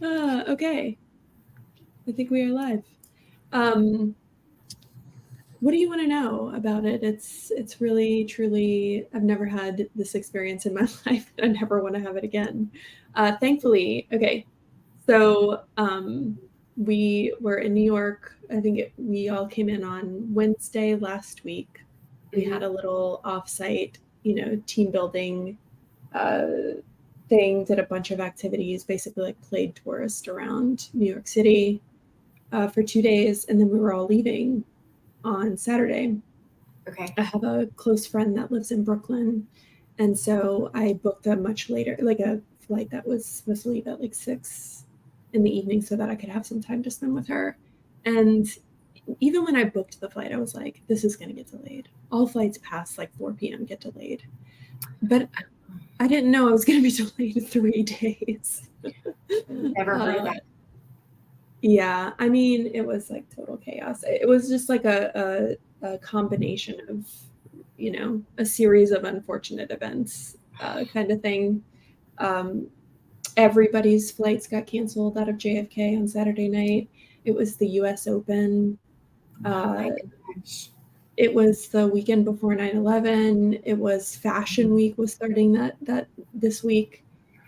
Okay. I think we are live. What do you want to know about it? It's really, truly, I've never had this experience in my life. I never want to have it again. Thankfully, okay. So we were in New York. I think we all came in on Wednesday last week. We had a little offsite, team building thing, did a bunch of activities, basically like played tourist around New York City for 2 days. And then we were all leaving on Saturday. Okay. I have a close friend that lives in Brooklyn. And so I booked a much later, like a flight that was supposed to leave at like 6 in the evening so that I could have some time to spend with her. And even when I booked the flight, I was like, this is going to get delayed. All flights past like 4 p.m. get delayed. But I didn't know I was going to be delayed 3 days. Never heard of that. Yeah, I mean, it was like total chaos. It was just like a combination of, a series of unfortunate events kind of thing. Everybody's flights got canceled out of JFK on Saturday night. It was the US Open. It was the weekend before 9/11. It was Fashion Week was starting that this week.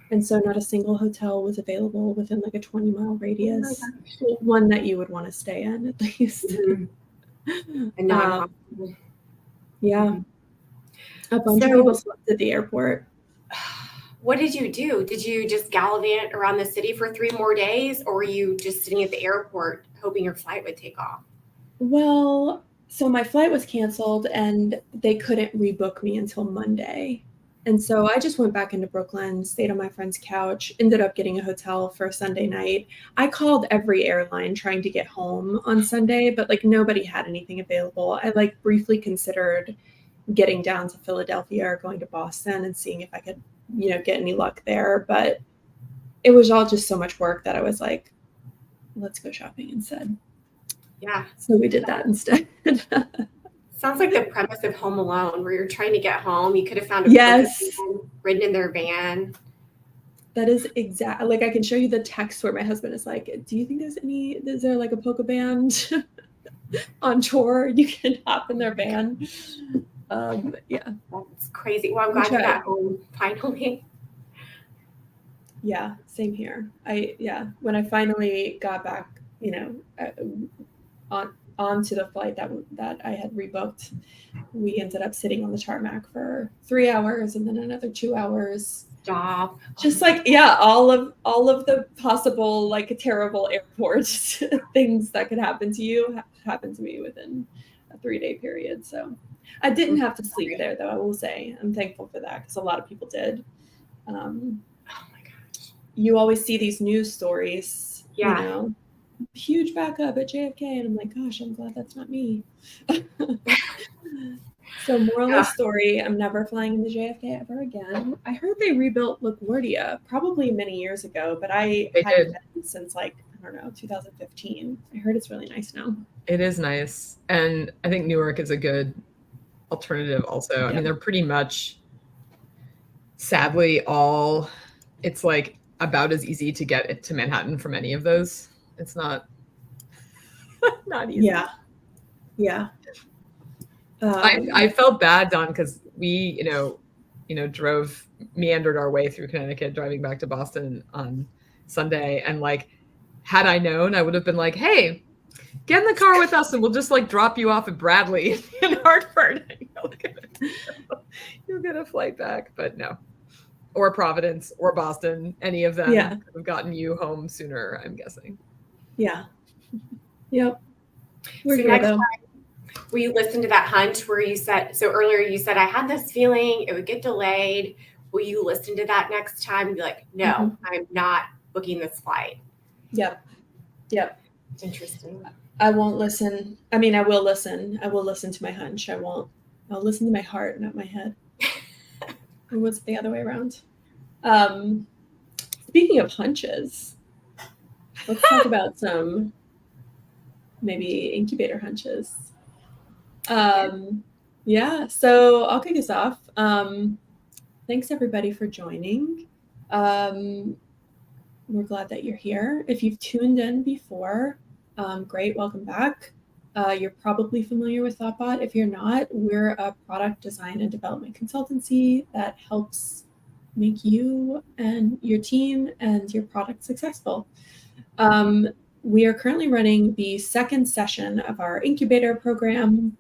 And so not a single hotel was available within like a 20-mile radius. One that you would want to stay in at least. And not yeah. A bunch of people slept at the airport. What did you do? Did you just gallivant around the city for 3 more days, or were you just sitting at the airport hoping your flight would take off? Well, so my flight was canceled and they couldn't rebook me until Monday. And so I just went back into Brooklyn, stayed on my friend's couch, ended up getting a hotel for Sunday night. I called every airline trying to get home on Sunday, but like nobody had anything available. I like briefly considered getting down to Philadelphia or going to Boston and seeing if I could, get any luck there. But it was all just so much work that I was like, let's go shopping instead. Yeah. So we did that instead. Sounds like the premise of Home Alone, where you're trying to get home. You could have found a person ridden in their van. That is exactly, like I can show you the text where my husband is like, do you think is there like a polka band on tour? You can hop in their van. Yeah. That's crazy. Well, I'm glad you got home finally. Yeah, same here. When I finally got back, onto the flight that I had rebooked, we ended up sitting on the tarmac for 3 hours and then another 2 hours. Stop. Just like, yeah, all of the possible like terrible airport things that could happen to you happened to me within a 3-day period. So I didn't have to sleep there, though. I will say I'm thankful for that because a lot of people did. Oh my gosh! You always see these news stories, huge backup at JFK, and I'm like, gosh, I'm glad that's not me. So moral of the story, I'm never flying into JFK ever again. I heard they rebuilt LaGuardia probably many years ago, but I hadn't been since like, I don't know, 2015. I heard it's really nice now. It is nice. And I think Newark is a good alternative also. Yeah. I mean, they're pretty much, sadly, it's like about as easy to get it to Manhattan from any of those. It's not easy. Yeah. I felt bad, Don, because we, meandered our way through Connecticut, driving back to Boston on Sunday. And like, had I known, I would have been like, hey, get in the car with us and we'll just like drop you off at Bradley in Hartford. You'll get a flight back, but no. Or Providence or Boston, any of them have gotten you home sooner, I'm guessing. Yeah. Yep. So next time, will you listen to that hunch where you said, so earlier you said, I had this feeling it would get delayed. Will you listen to that next time and be like, no, I'm not booking this flight? Yep. Interesting. I won't listen. I mean, I will listen. I will listen to my hunch. I'll listen to my heart, not my head. Or was it the other way around? Speaking of hunches, let's talk about some maybe incubator hunches. So I'll kick us off. Thanks everybody for joining. we're glad that you're here. If you've tuned in before, great, welcome back. You're probably familiar with ThoughtBot. If you're not, we're a product design and development consultancy that helps make you and your team and your product successful. We are currently running the second session of our Incubator program,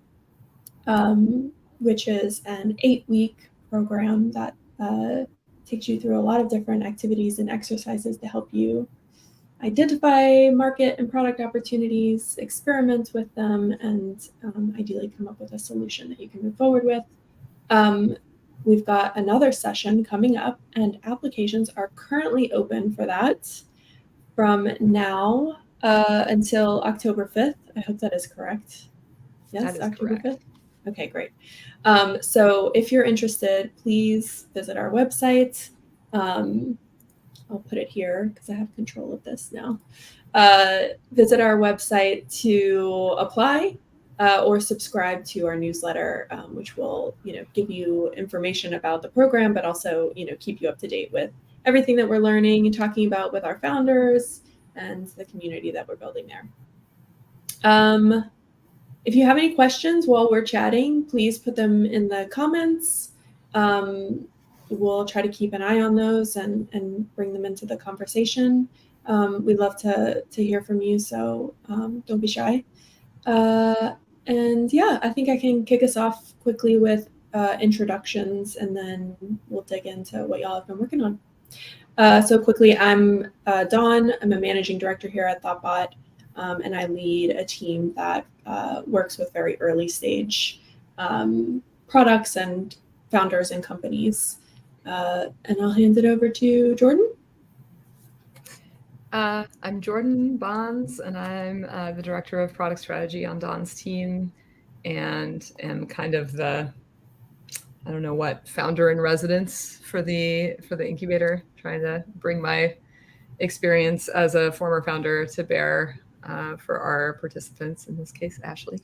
which is an 8-week program that takes you through a lot of different activities and exercises to help you identify market and product opportunities, experiment with them, and ideally come up with a solution that you can move forward with. We've got another session coming up, and applications are currently open for that from now until October 5th. I hope that is correct. Yes, that is October correct. 5th. Okay, great. So if you're interested, please visit our website. I'll put it here because I have control of this now. Visit our website to apply or subscribe to our newsletter, which will, give you information about the program, but also, keep you up to date with everything that we're learning and talking about with our founders and the community that we're building there. If you have any questions while we're chatting, please put them in the comments. We'll try to keep an eye on those and bring them into the conversation. We'd love to hear from you, so don't be shy. And yeah, I think I can kick us off quickly with introductions, and then we'll dig into what y'all have been working on. So quickly, I'm Dawn. I'm a managing director here at ThoughtBot, and I lead a team that works with very early stage products and founders and companies. And I'll hand it over to Jordan. I'm Jordan Bonds, and I'm the director of product strategy on Dawn's team, and am kind of the, founder in residence for the incubator, trying to bring my experience as a former founder to bear for our participants, in this case, Ashley.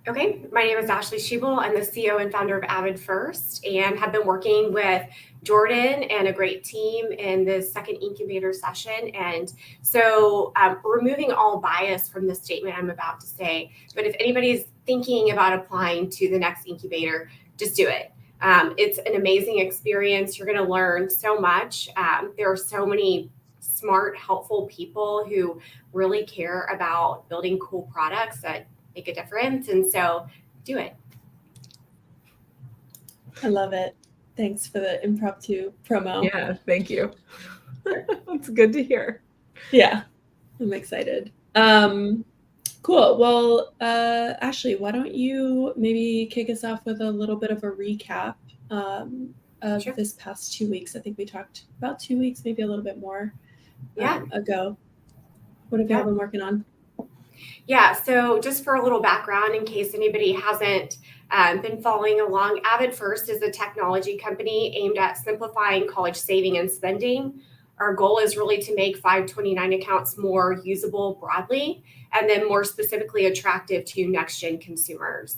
Okay, my name is Ashley Schiebel. I'm the CEO and founder of Avid First, and have been working with Jordan and a great team in this second incubator session. And so removing all bias from the statement I'm about to say, but if anybody's thinking about applying to the next incubator, just do it. It's an amazing experience. You're going to learn so much. There are so many smart, helpful people who really care about building cool products that make a difference. And so do it. I love it. Thanks for the impromptu promo. Yeah, thank you. That's good to hear. Yeah, I'm excited. Cool. Well, Ashley, why don't you maybe kick us off with a little bit of a recap of Sure. this past 2 weeks. I think we talked about 2 weeks, maybe a little bit more ago. What have you been working on? Yeah, so just for a little background, in case anybody hasn't been following along, Avid First is a technology company aimed at simplifying college saving and spending. Our goal is really to make 529 accounts more usable broadly, and then more specifically attractive to next-gen consumers.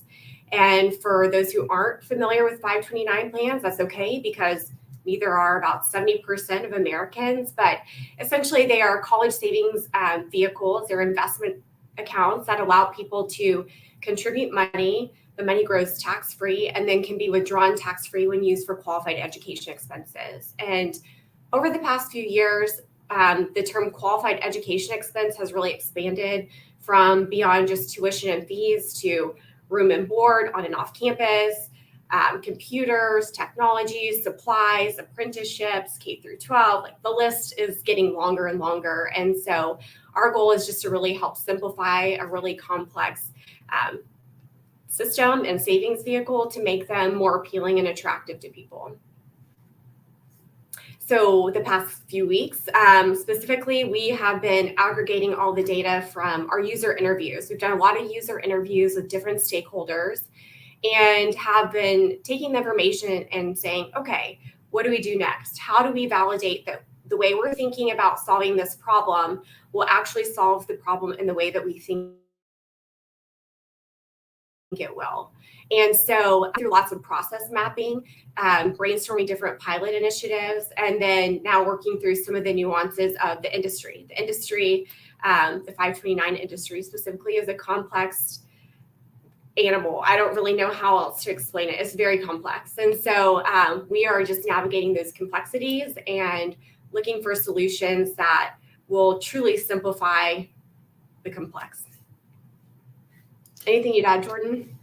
And for those who aren't familiar with 529 plans, that's okay, because neither are about 70% of Americans, but essentially they are college savings vehicles. They're investment accounts that allow people to contribute money. The money grows tax-free and then can be withdrawn tax-free when used for qualified education expenses. And over the past few years, the term qualified education expense has really expanded from beyond just tuition and fees to room and board on and off campus, computers, technologies, supplies, apprenticeships, K through 12. Like, the list is getting longer and longer. And so our goal is just to really help simplify a really complex system and savings vehicle to make them more appealing and attractive to people. So the past few weeks, specifically, we have been aggregating all the data from our user interviews. We've done a lot of user interviews with different stakeholders and have been taking the information and saying, okay, what do we do next? How do we validate that the way we're thinking about solving this problem will actually solve the problem in the way that we think it will? And so through lots of process mapping, brainstorming different pilot initiatives, and then now working through some of the nuances of the industry. The industry, the 529 industry specifically, is a complex animal. I don't really know how else to explain it. It's very complex. And so we are just navigating those complexities and looking for solutions that will truly simplify the complex. Anything you'd add, Jordan?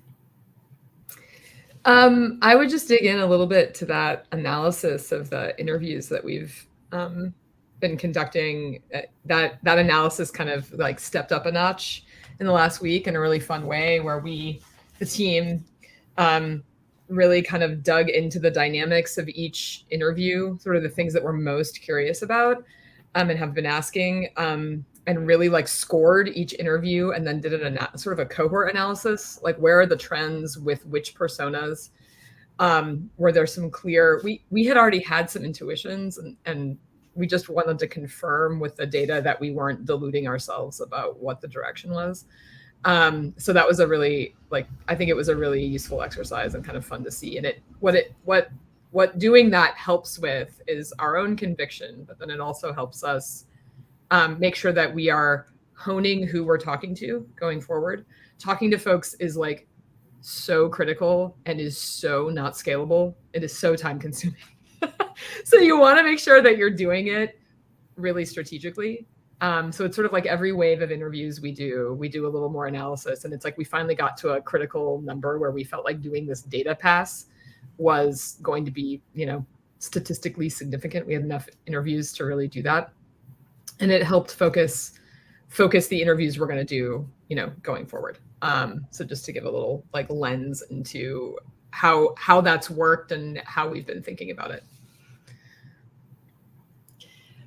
I would just dig in a little bit to that analysis of the interviews that we've been conducting. That analysis kind of like stepped up a notch in the last week in a really fun way, where the team, really kind of dug into the dynamics of each interview, sort of the things that we're most curious about, and have been asking, and really like scored each interview, and then did sort of a cohort analysis, like where are the trends with which personas, were there some clear, we had already had some intuitions, and we just wanted to confirm with the data that we weren't deluding ourselves about what the direction was. So that was a really, I think it was a really useful exercise and kind of fun to see. And what doing that helps with is our own conviction, but then it also helps us make sure that we are honing who we're talking to going forward. Talking to folks is like so critical and is so not scalable. It is so time consuming. So you want to make sure that you're doing it really strategically. So it's sort of like every wave of interviews we do a little more analysis. And it's like we finally got to a critical number where we felt like doing this data pass was going to be, statistically significant. We had enough interviews to really do that. And it helped focus the interviews we're going to do, going forward. So just to give a little like lens into how that's worked and how we've been thinking about it.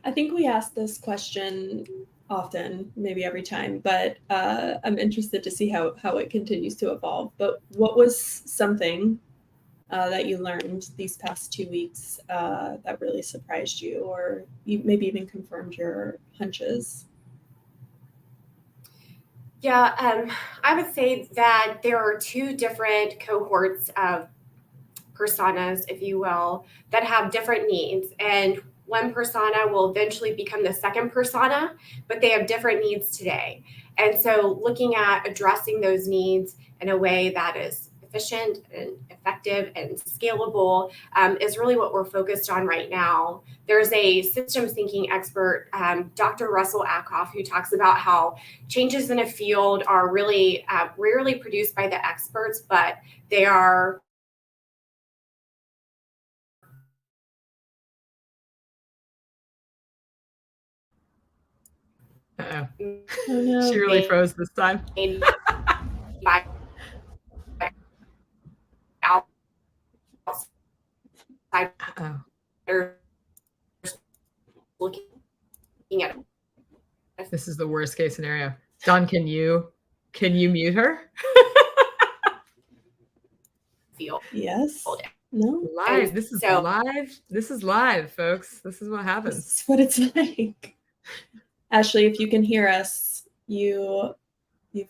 I think we ask this question often, maybe every time, but I'm interested to see how it continues to evolve. But what was something that you learned these past 2 weeks that really surprised you, or you maybe even confirmed your hunches? Yeah, I would say that there are two different cohorts of personas, if you will, that have different needs. And one persona will eventually become the second persona, but they have different needs today. And so looking at addressing those needs in a way that is efficient and effective and scalable is really what we're focused on right now. There's a systems thinking expert, Dr. Russell Ackoff, who talks about how changes in a field are really rarely produced by the experts, but they are Uh-oh. Oh, no. She really froze this time. by outsiders looking at it. This is the worst case scenario. Don, can you mute her? Yes. No. Live. This is live. This is live, folks. This is what happens. This is what it's like. Ashley, if you can hear us, you've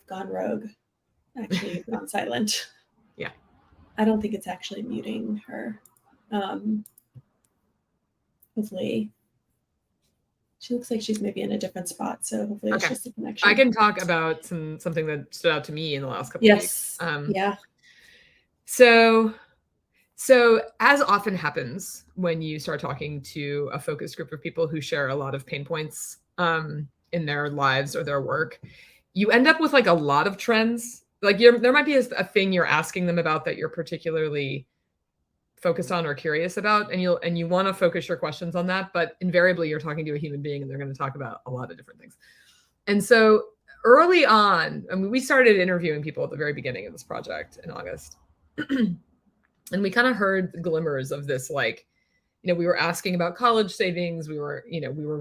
gone rogue. Actually, you've gone silent. Yeah. I don't think it's actually muting her. Hopefully. She looks like she's maybe in a different spot, so hopefully it's just a connection. I can talk about something that stood out to me in the last couple of weeks. Yeah. So as often happens when you start talking to a focus group of people who share a lot of pain points in their lives or their work, you end up with like a lot of trends. Like there might be a thing you're asking them about that you're particularly focused on or curious about, and you want to focus your questions on that, but invariably you're talking to a human being and they're going to talk about a lot of different things. And so early on, I mean, we started interviewing people at the very beginning of this project in August. And we kind of heard glimmers of this, like, we were asking about college savings. We were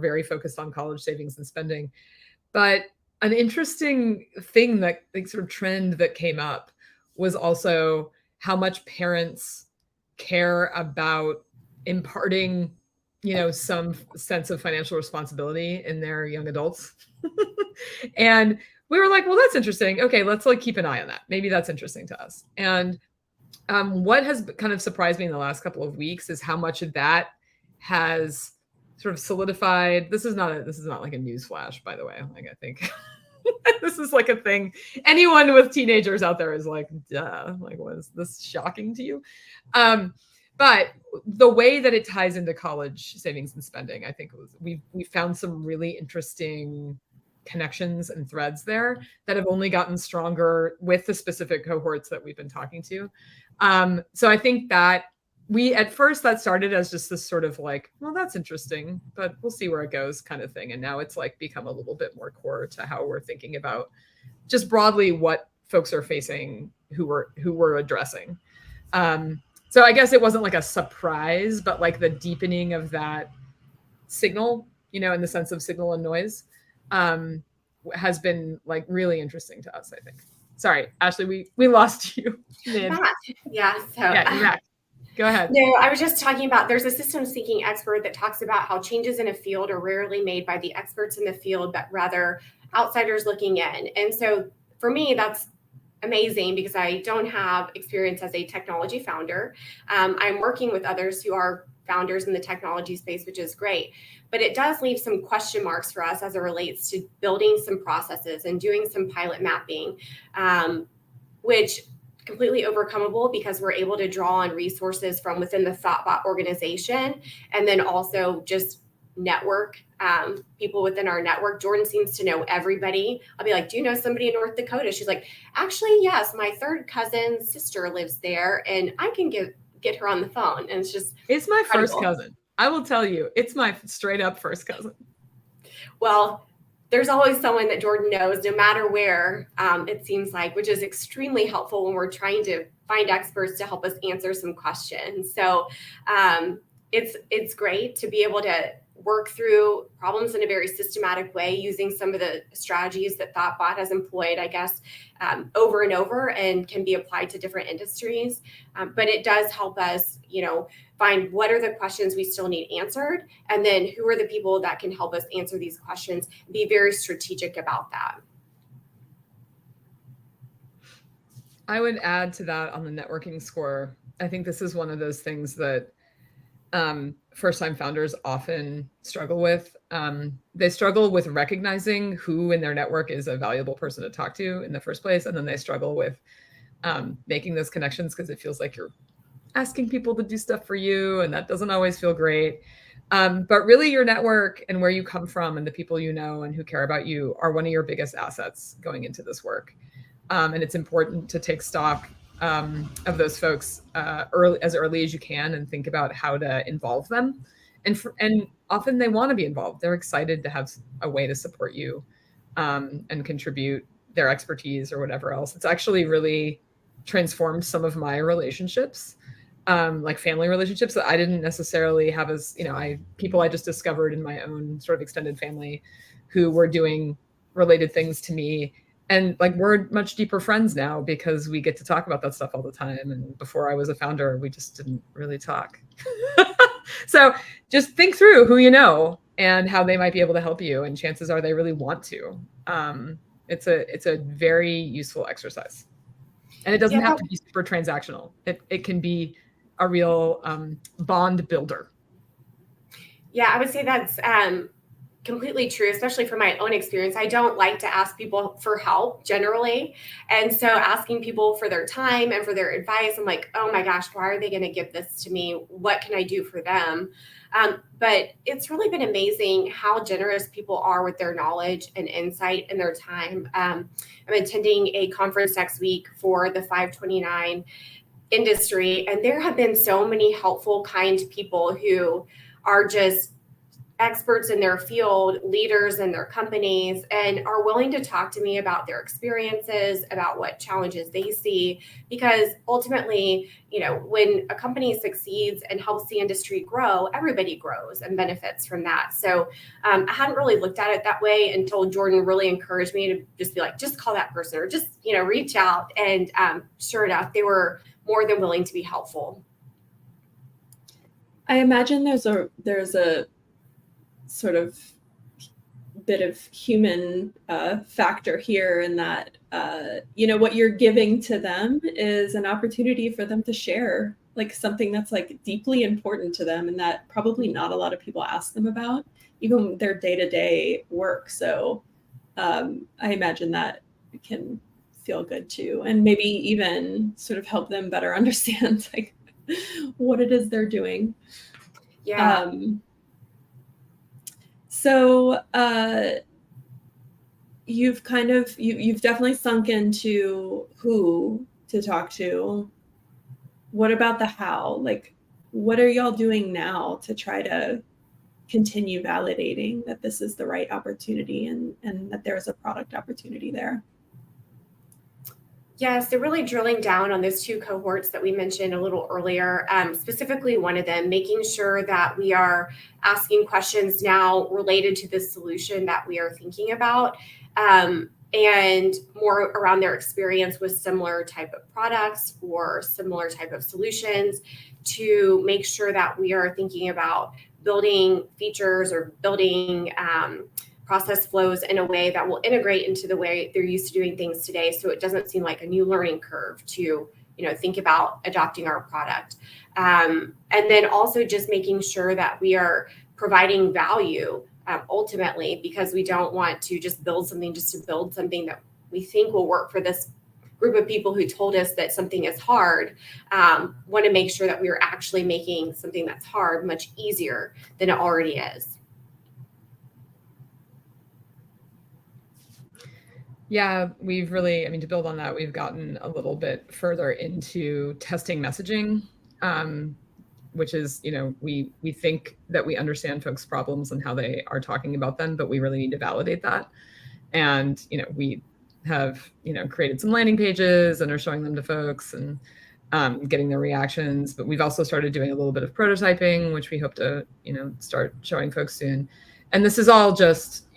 very focused on college savings and spending. But an interesting thing that sort of trend that came up was also how much parents care about imparting, some sense of financial responsibility in their young adults. And we were like, well, that's interesting. Okay, let's keep an eye on that. Maybe that's interesting to us. And What has kind of surprised me in the last couple of weeks is how much of that has sort of solidified. This is not like a news flash, by the way. Like, I think this is like a thing. Anyone with teenagers out there is like, duh, like, was this shocking to you? But the way that it ties into college savings and spending, I think we found some really interesting connections and threads there that have only gotten stronger with the specific cohorts that we've been talking to. So I think that at first that started as just this sort of like, well, that's interesting, but we'll see where it goes kind of thing. And now it's like become a little bit more core to how we're thinking about just broadly what folks are facing who we're addressing. So I guess it wasn't like a surprise, but like the deepening of that signal, in the sense of signal and noise, has been like really interesting to us, I think. Sorry, Ashley, we lost you. Yeah, so yeah, you're back. Go ahead. No, I was just talking about, there's a systems thinking expert that talks about how changes in a field are rarely made by the experts in the field, but rather outsiders looking in. And so for me, that's amazing because I don't have experience as a technology founder. I'm working with others who are founders in the technology space, which is great. But it does leave some question marks for us as it relates to building some processes and doing some pilot mapping, which completely overcomable because we're able to draw on resources from within the ThoughtBot organization, and then also just network people within our network. Jordan seems to know everybody. I'll be like, do you know somebody in North Dakota? She's like, actually, yes, my third cousin's sister lives there, and I can get her on the phone. And it's my first cousin. I will tell you, it's my straight up first cousin. Well, there's always someone that Jordan knows, no matter where, it seems like, which is extremely helpful when we're trying to find experts to help us answer some questions. So it's great to be able to work through problems in a very systematic way using some of the strategies that ThoughtBot has employed, I guess, over and over, and can be applied to different industries. But it does help us, find what are the questions we still need answered, and then who are the people that can help us answer these questions, be very strategic about that. I would add to that on the networking score. I think this is one of those things that first-time founders often struggle with. They struggle with recognizing who in their network is a valuable person to talk to in the first place, and then they struggle with making those connections because it feels like you're asking people to do stuff for you, and that doesn't always feel great. But really, your network and where you come from and the people you know and who care about you are one of your biggest assets going into this work. And it's important to take stock of those folks as early as you can and think about how to involve them. And often they want to be involved. They're excited to have a way to support you and contribute their expertise or whatever else. It's actually really transformed some of my relationships, like family relationships that I didn't necessarily have as, people I just discovered in my own sort of extended family who were doing related things to me. And like, we're much deeper friends now because we get to talk about that stuff all the time. And before I was a founder, we just didn't really talk. So just think through who you know and how they might be able to help you. And chances are they really want to. It's a very useful exercise. And it doesn't have to be super transactional. It can be a real bond builder. Yeah, I would say that's completely true, especially from my own experience. I don't like to ask people for help generally. And so asking people for their time and for their advice, I'm like, oh my gosh, why are they going to give this to me? What can I do for them? But it's really been amazing how generous people are with their knowledge and insight and their time. I'm attending a conference next week for the 529 industry, and there have been so many helpful, kind people who are just experts in their field, leaders in their companies, and are willing to talk to me about their experiences, about what challenges they see. Because ultimately, when a company succeeds and helps the industry grow, everybody grows and benefits from that. So I hadn't really looked at it that way until Jordan really encouraged me to just be like, just call that person or just, reach out. And sure enough, they were more than willing to be helpful. I imagine there's a sort of bit of human factor here in that what you're giving to them is an opportunity for them to share like something that's like deeply important to them and that probably not a lot of people ask them about, even their day-to-day work. So I imagine that can feel good too, and maybe even sort of help them better understand like what it is they're doing. Yeah. So you've definitely sunk into who to talk to. What about the how? Like, what are y'all doing now to try to continue validating that this is the right opportunity and that there's a product opportunity there? Yeah, so really drilling down on those two cohorts that we mentioned a little earlier, specifically one of them, making sure that we are asking questions now related to the solution that we are thinking about, and more around their experience with similar type of products or similar type of solutions, to make sure that we are thinking about building features or building process flows in a way that will integrate into the way they're used to doing things today, so it doesn't seem like a new learning curve to think about adopting our product. And then also just making sure that we are providing value ultimately, because we don't want to just build something just to build something that we think will work for this group of people who told us that something is hard. Want to make sure that we are actually making something that's hard much easier than it already is. Yeah, we've really, to build on that, we've gotten a little bit further into testing messaging, which is, we think that we understand folks' problems and how they are talking about them, but we really need to validate that. And, we have, created some landing pages and are showing them to folks and getting their reactions. But we've also started doing a little bit of prototyping, which we hope to, start showing folks soon. And this is all just,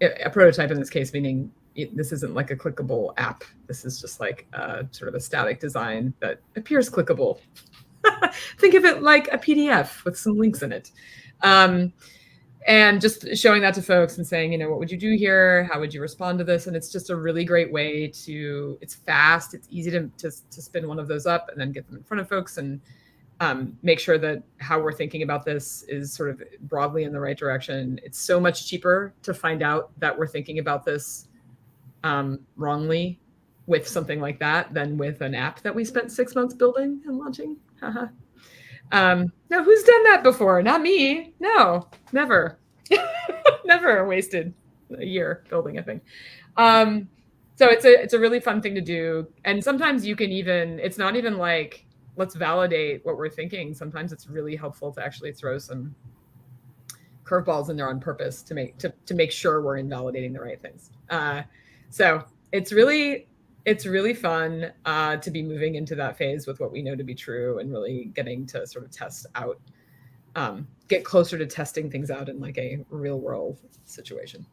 a prototype in this case, meaning this isn't like a clickable app. This is just like sort of a static design that appears clickable. Think of it like a PDF with some links in it. And just showing that to folks and saying, what would you do here? How would you respond to this? And it's just a really great way to, it's fast, it's easy to spin one of those up and then get them in front of folks and make sure that how we're thinking about this is sort of broadly in the right direction. It's so much cheaper to find out that we're thinking about this wrongly with something like that than with an app that we spent 6 months building and launching. Now, who's done that before? Not me. No, never. Never wasted a year building a thing. So it's a really fun thing to do. And sometimes you can even, it's not even like, let's validate what we're thinking. Sometimes it's really helpful to actually throw some curveballs in there on purpose to make sure we're invalidating the right things. So it's really fun to be moving into that phase with what we know to be true and really getting to sort of test out, get closer to testing things out in like a real world situation.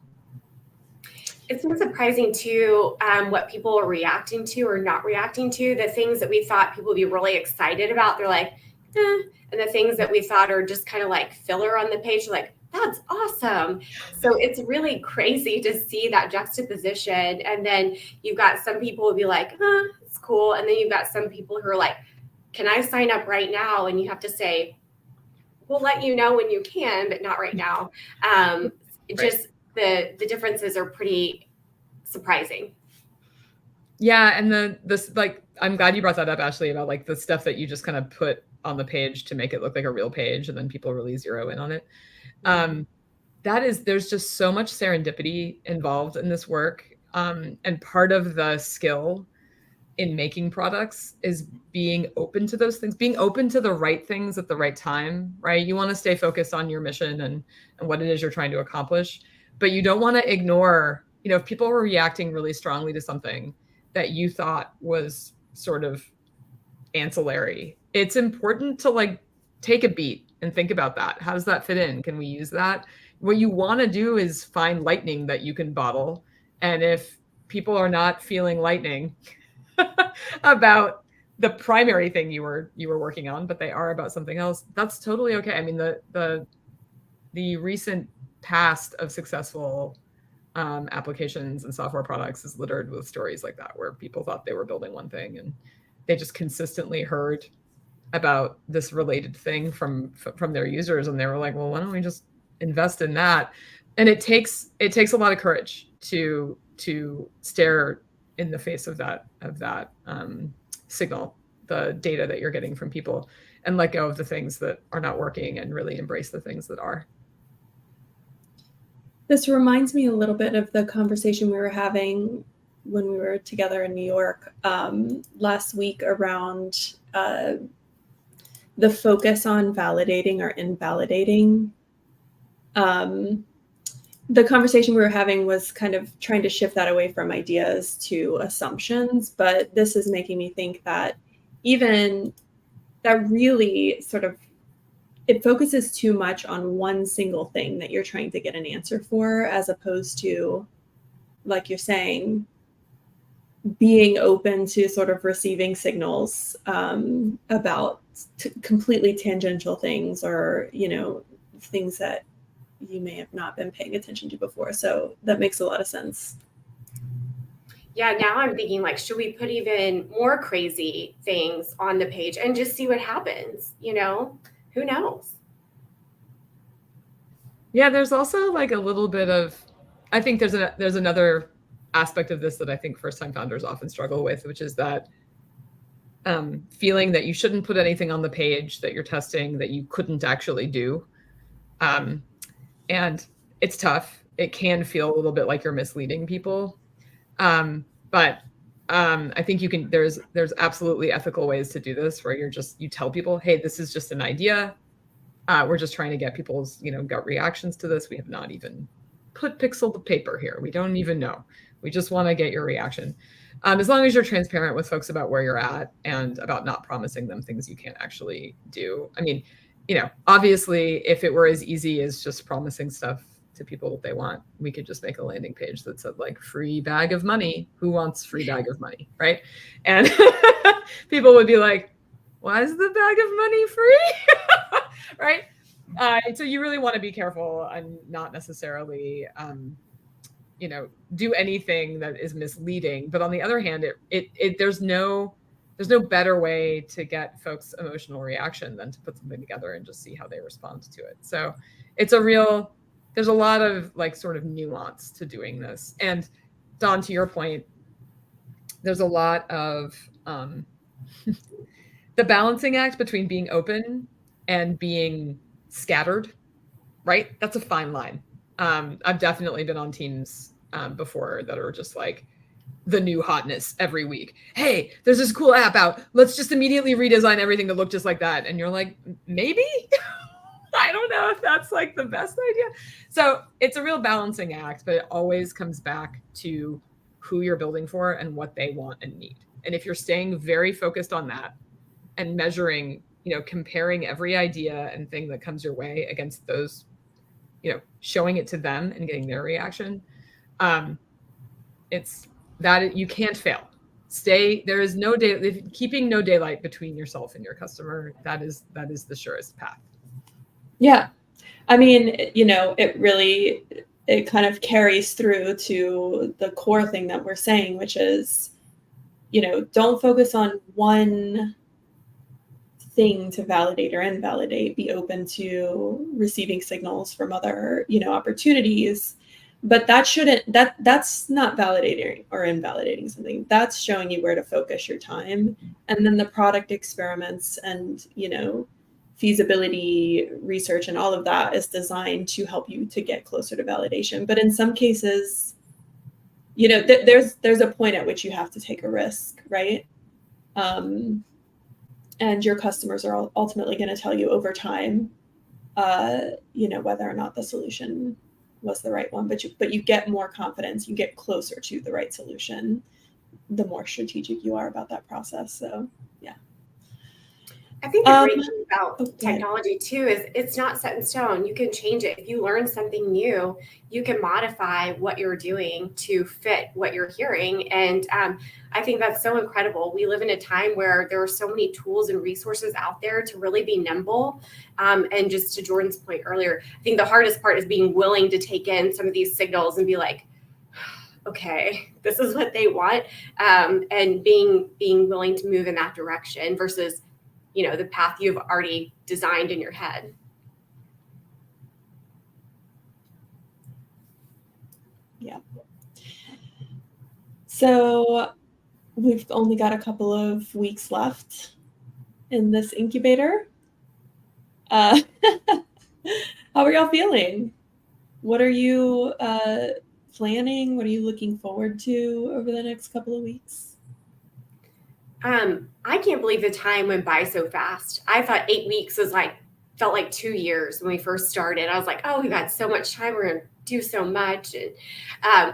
It's been surprising too, what people are reacting to or not reacting to. The things that we thought people would be really excited about, they're like, eh. And the things that we thought are just kind of like filler on the page, like, that's awesome. So it's really crazy to see that juxtaposition. And then you've got some people who be like, it's cool. And then you've got some people who are like, can I sign up right now? And you have to say, we'll let you know when you can, but not right now. Just the differences are pretty surprising. Yeah, and this like, I'm glad you brought that up, Ashley, about like the stuff that you just kind of put on the page to make it look like a real page, and then people really zero in on it. There's just so much serendipity involved in this work, and part of the skill in making products is being open to those things, being open to the right things at the right time, right? You want to stay focused on your mission and what it is you're trying to accomplish, but you don't want to ignore, if people were reacting really strongly to something that you thought was sort of ancillary, it's important to like take a beat and think about that. How does that fit in? Can we use that? What you want to do is find lightning that you can bottle. And if people are not feeling lightning about the primary thing you were working on, but they are about something else, that's totally okay. I mean, the recent past of successful applications and software products is littered with stories like that, where people thought they were building one thing and they just consistently heard about this related thing from their users, and they were like, well, why don't we just invest in that? And it takes a lot of courage to stare in the face of that signal, the data that you're getting from people, and let go of the things that are not working and really embrace the things that are. This reminds me a little bit of the conversation we were having when we were together in New York last week around the focus on validating or invalidating. The conversation we were having was kind of trying to shift that away from ideas to assumptions, but this is making me think that even that really sort of, it focuses too much on one single thing that you're trying to get an answer for, as opposed to, like you're saying, being open to sort of receiving signals about completely tangential things, or, you know, things that you may have not been paying attention to before. So that makes a lot of sense. Yeah, now I'm thinking, like, should we put even more crazy things on the page and just see what happens? You know, who knows? Yeah, there's also like a little bit of, I think there's another aspect of this that I think first-time founders often struggle with, which is that feeling that you shouldn't put anything on the page that you're testing that you couldn't actually do. And it's tough. It can feel a little bit like you're misleading people. But I think you can, there's absolutely ethical ways to do this, where you tell people, hey, this is just an idea. We're just trying to get people's, gut reactions to this. We have not even put pixel to paper here. We don't even know. We just want to get your reaction. As long as you're transparent with folks about where you're at and about not promising them things you can't actually do. I mean, obviously, if it were as easy as just promising stuff to people that they want, we could just make a landing page that said, like, free bag of money. Who wants free bag of money, right? And people would be like, why is the bag of money free? Right? So you really want to be careful and not necessarily, do anything that is misleading. But on the other hand, there's no better way to get folks' emotional reaction than to put something together and just see how they respond to it. So there's a lot of like sort of nuance to doing this. And Dawn, to your point, there's a lot of the balancing act between being open and being scattered, right? That's a fine line. I've definitely been on teams before that are just like the new hotness every week. Hey, there's this cool app out. Let's just immediately redesign everything to look just like that. And you're like, maybe? I don't know if that's like the best idea. So it's a real balancing act, but it always comes back to who you're building for and what they want and need. And if you're staying very focused on that and measuring, comparing every idea and thing that comes your way against those, showing it to them and getting their reaction, it's that you can't fail. There is no keeping no daylight between yourself and your customer. That is the surest path. Yeah. I mean, it kind of carries through to the core thing that we're saying, which is, don't focus on one thing to validate or invalidate. Be open to receiving signals from other, opportunities. But that's not validating or invalidating something. That's showing you where to focus your time. And then the product experiments and, feasibility research and all of that is designed to help you to get closer to validation. But in some cases, there's a point at which you have to take a risk, right? And your customers are ultimately going to tell you over time, whether or not the solution was the right one. But you get more confidence, you get closer to the right solution, the more strategic you are about that process. So, yeah. I think the great thing about technology too is it's not set in stone. You can change it. If you learn something new, you can modify what you're doing to fit what you're hearing. And I think that's so incredible. We live in a time where there are so many tools and resources out there to really be nimble. And just to Jordan's point earlier, I think the hardest part is being willing to take in some of these signals and be like, okay, this is what they want, and being willing to move in that direction versus, the path you've already designed in your head. Yeah. So we've only got a couple of weeks left in this incubator. How are y'all feeling? What are you planning? What are you looking forward to over the next couple of weeks? I can't believe the time went by so fast. I thought 8 weeks felt like 2 years when we first started. I was like, oh, we've had so much time. We're going to do so much. And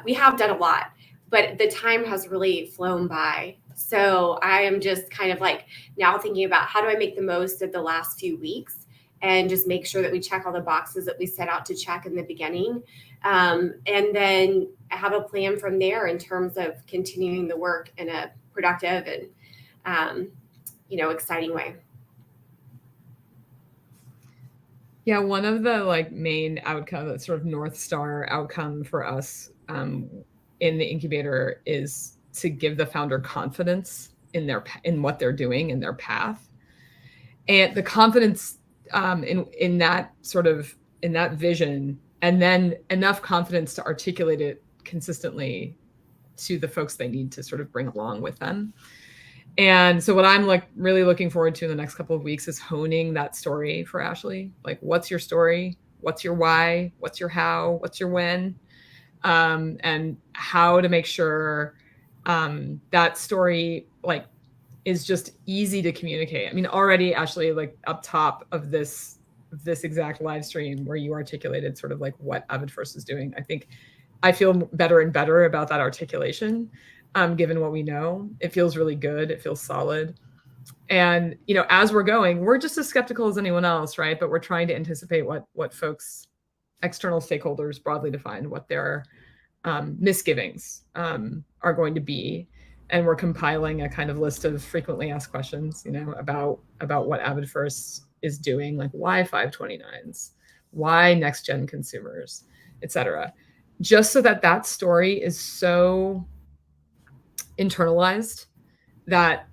we have done a lot, but the time has really flown by. So I am just kind of like now thinking about how do I make the most of the last few weeks and just make sure that we check all the boxes that we set out to check in the beginning. And then have a plan from there in terms of continuing the work in a productive and exciting way. Yeah, one of the main outcome, sort of North Star outcome for us in the incubator is to give the founder confidence in what they're doing, in their path, and the confidence in that vision, and then enough confidence to articulate it consistently to the folks they need to sort of bring along with them. And so what I'm really looking forward to in the next couple of weeks is honing that story for Ashley. What's your story? What's your why? What's your how? What's your when? And how to make sure that story is just easy to communicate. I mean, already Ashley, up top of this exact live stream where you articulated sort of what Avid First is doing, I think I feel better and better about that articulation. Given what we know, it feels really good. It feels solid. And, as we're going, we're just as skeptical as anyone else, right? But we're trying to anticipate what folks, external stakeholders broadly defined, what their misgivings are going to be. And we're compiling a kind of list of frequently asked questions, about what Avid First is doing, why 529s, why next gen consumers, et cetera. Just so that story is so internalized that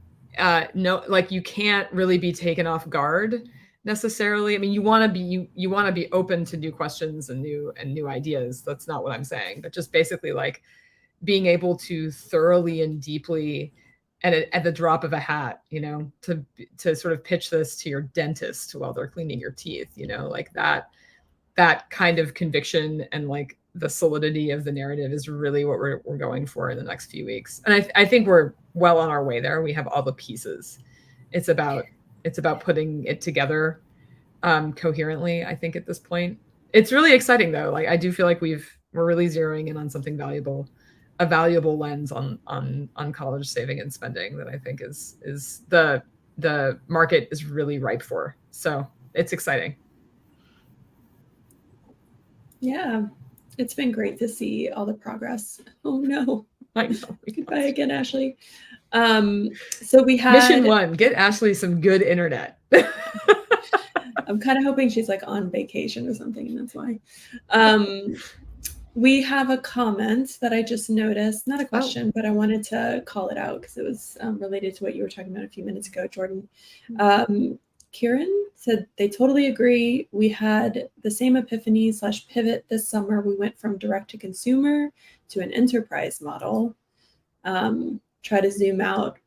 you can't really be taken off guard necessarily. I mean, you want to be open to new questions and new ideas. That's not what I'm saying, but just basically being able to thoroughly and deeply at the drop of a hat, to sort of pitch this to your dentist while they're cleaning your teeth, that kind of conviction and the solidity of the narrative is really what we're going for in the next few weeks. And I think we're well on our way there. We have all the pieces. It's about putting it together coherently, I think, at this point. It's really exciting though. I do feel like we're really zeroing in on something valuable, a valuable lens on college saving and spending that I think is the market is really ripe for. So it's exciting. Yeah. It's been great to see all the progress. Oh no. I know. Goodbye again, Ashley. So we had mission 1, get Ashley some good internet. I'm kind of hoping she's on vacation or something, and that's why. We have a comment that I just noticed, not a question, but I wanted to call it out because it was related to what you were talking about a few minutes ago, Jordan. Kieran said they totally agree. We had the same epiphany/pivot this summer. We went from direct to consumer to an enterprise model. Try to zoom out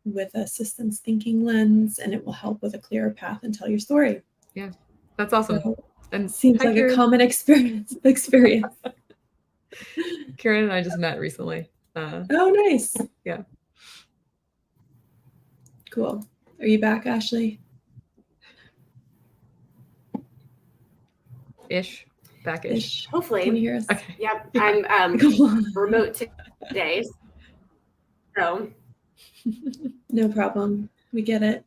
with a systems thinking lens, and it will help with a clearer path and tell your story. Yeah, that's awesome. So, and seems like Kieran. A common experience. Kieran and I just met recently. Oh, nice. Yeah. Cool. Are you back, Ashley? Back-ish. Hopefully. Can you hear us? Okay. Yep. Yeah. I'm remote today. So. No problem. We get it.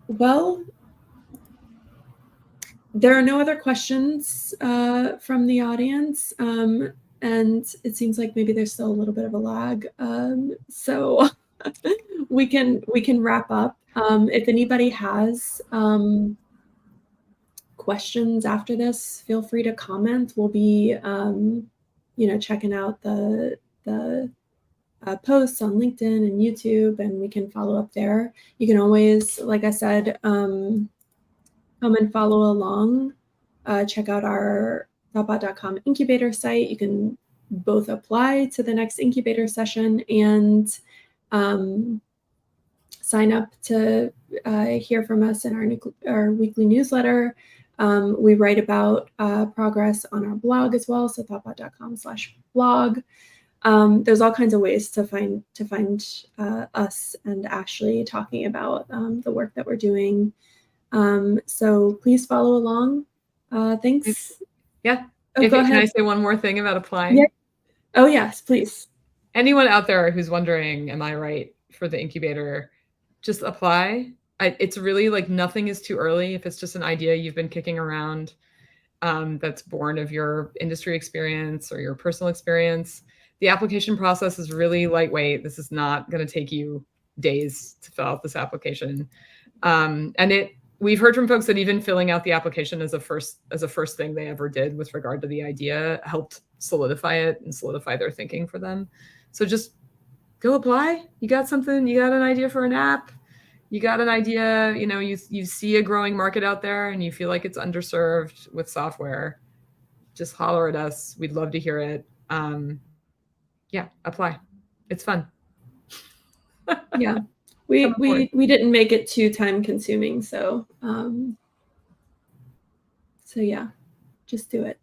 Well, there are no other questions from the audience. And it seems like maybe there's still a little bit of a lag. So we can wrap up. If anybody has questions after this, feel free to comment. We'll be, checking out the posts on LinkedIn and YouTube, and we can follow up there. You can always, like I said, come and follow along. Check out our thoughtbot.com incubator site. You can both apply to the next incubator session and sign up to hear from us in our weekly newsletter. We write about progress on our blog as well, so thoughtbot.com/blog. There's all kinds of ways to find us and Ashley talking about the work that we're doing. So please follow along. Thanks. Yeah. Oh, go ahead. Can I say one more thing about applying? Yeah. Oh, yes, please. Anyone out there who's wondering, am I right for the incubator? Just apply. It's really like nothing is too early. If it's just an idea you've been kicking around that's born of your industry experience or your personal experience, the application process is really lightweight. This is not going to take you days to fill out this application. And we've heard from folks that even filling out the application as a first thing they ever did with regard to the idea helped solidify it and solidify their thinking for them. So just go apply. You got something, you got an idea for an app, you got an idea, you see a growing market out there and you feel like it's underserved with software, just holler at us. We'd love to hear it. Yeah, apply. It's fun. Yeah. We didn't make it too time consuming. So yeah, just do it.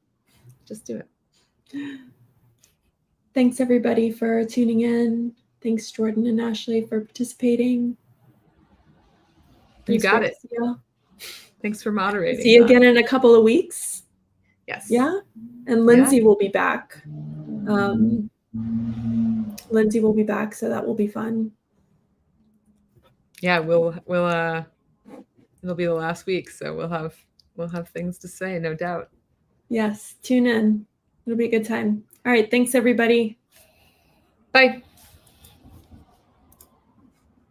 Just do it. Thanks everybody for tuning in. Thanks Jordan and Ashley for participating. You got it. Thanks for moderating. See you again in a couple of weeks. Yes. Yeah. And Lindsay will be back. Lindsay will be back, so that will be fun. Yeah, we'll it'll be the last week, so we'll have things to say, no doubt. Yes, tune in. It'll be a good time. All right, thanks everybody. Bye.